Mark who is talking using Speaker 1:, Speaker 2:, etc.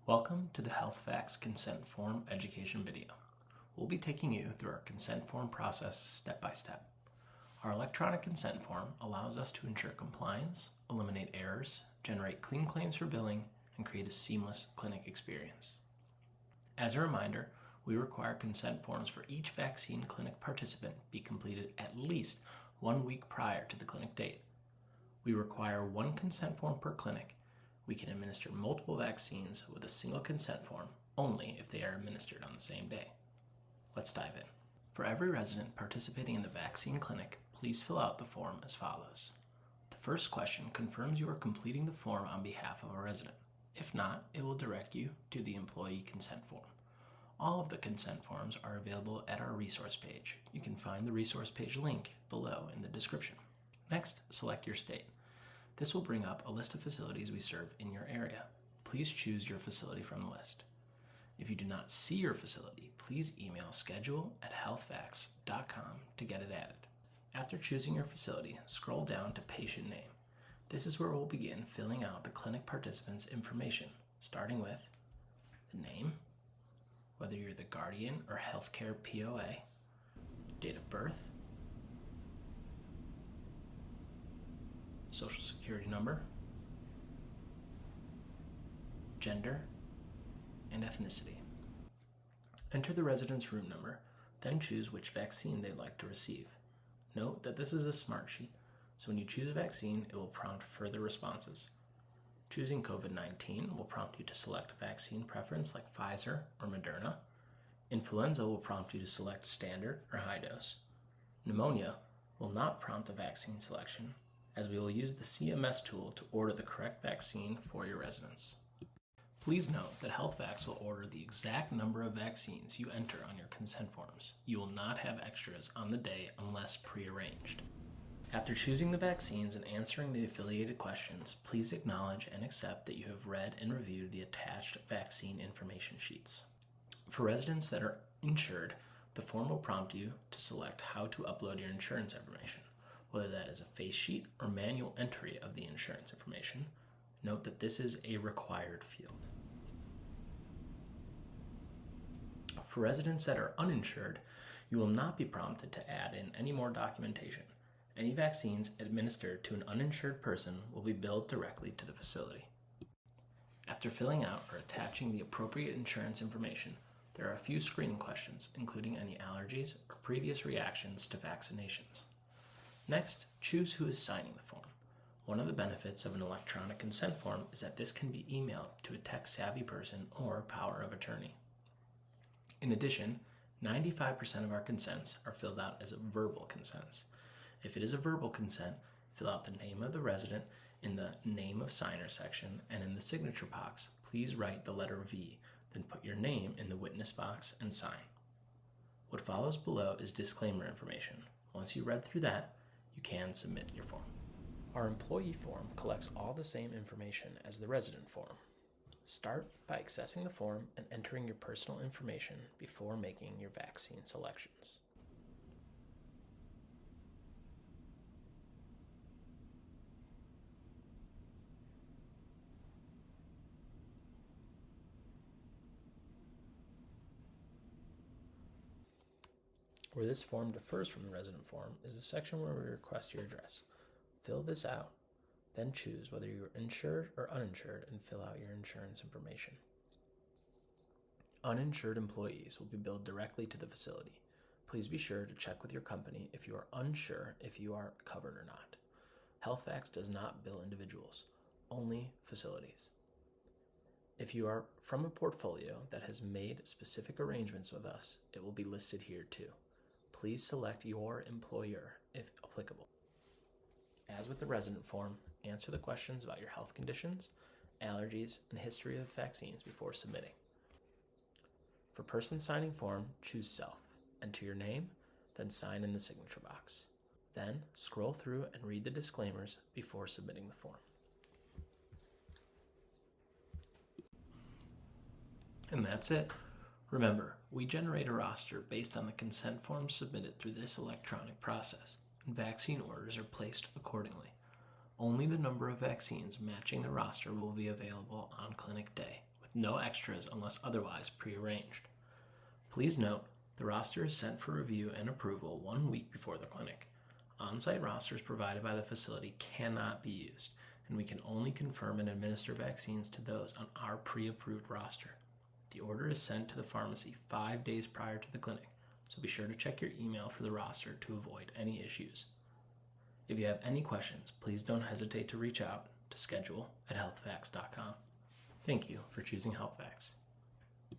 Speaker 1: Welcome to the Health Vax consent form education video. We'll be taking you through our consent form process step by step. Our electronic consent form allows us to ensure compliance, eliminate errors, generate clean claims for billing, and create a seamless clinic experience. As a reminder, we require consent forms for each vaccine clinic participant be completed at least 1 week prior to the clinic date. We require one consent form per clinic. We can administer multiple vaccines with a single consent form only if they are administered on the same day. Let's dive in. For every resident participating in the vaccine clinic, please fill out the form as follows. The first question confirms you are completing the form on behalf of a resident. If not, it will direct you to the employee consent form. All of the consent forms are available at our resource page. You can find the resource page link below in the description. Next, select your state. This will bring up a list of facilities we serve in your area. Please choose your facility from the list. If you do not see your facility, please email schedule@healthvax.com to get it added. After choosing your facility, scroll down to patient name. This is where we'll begin filling out the clinic participant's information, starting with the name, whether you're the guardian or healthcare POA, date of birth, social security number, gender, and ethnicity. Enter the resident's room number, then choose which vaccine they'd like to receive. Note that this is a smart sheet, so when you choose a vaccine, it will prompt further responses. Choosing COVID-19 will prompt you to select a vaccine preference like Pfizer or Moderna. Influenza will prompt you to select standard or high dose. Pneumonia will not prompt a vaccine selection, as we will use the CMS tool to order the correct vaccine for your residents. Please note that Health Vax will order the exact number of vaccines you enter on your consent forms. You will not have extras on the day unless prearranged. After choosing the vaccines and answering the affiliated questions, please acknowledge and accept that you have read and reviewed the attached vaccine information sheets. For residents that are insured, the form will prompt you to select how to upload your insurance information, whether that is a face sheet or manual entry of the insurance information. Note that this is a required field. For residents that are uninsured, you will not be prompted to add in any more documentation. Any vaccines administered to an uninsured person will be billed directly to the facility. After filling out or attaching the appropriate insurance information, there are a few screening questions, including any allergies or previous reactions to vaccinations. Next, choose who is signing the form. One of the benefits of an electronic consent form is that this can be emailed to a tech-savvy person or power of attorney. In addition, 95% of our consents are filled out as verbal consents. If it is a verbal consent, fill out the name of the resident in the Name of Signer section, and in the signature box, please write the letter V, then put your name in the witness box and sign. What follows below is disclaimer information. Once you read through that, you can submit your form. Our employee form collects all the same information as the resident form. Start by accessing the form and entering your personal information before making your vaccine selections. Where this form differs from the resident form is the section where we request your address. Fill this out, then choose whether you are insured or uninsured and fill out your insurance information. Uninsured employees will be billed directly to the facility. Please be sure to check with your company if you are unsure if you are covered or not. Health Vax does not bill individuals, only facilities. If you are from a portfolio that has made specific arrangements with us, it will be listed here too. Please select your employer if applicable. As with the resident form, answer the questions about your health conditions, allergies, and history of vaccines before submitting. For person signing form, choose self, enter your name, then sign in the signature box. Then scroll through and read the disclaimers before submitting the form. And that's it. Remember, we generate a roster based on the consent forms submitted through this electronic process, and vaccine orders are placed accordingly. Only the number of vaccines matching the roster will be available on clinic day, with with no extras unless otherwise prearranged. Please note, the roster is sent for review and approval 1 week before the clinic. On-site rosters provided by the facility cannot be used, and we can only confirm and administer vaccines to those on our pre-approved roster. The order is sent to the pharmacy 5 days prior to the clinic, so be sure to check your email for the roster to avoid any issues. If you have any questions, please don't hesitate to reach out to schedule@healthvax.com. Thank you for choosing Health Vax.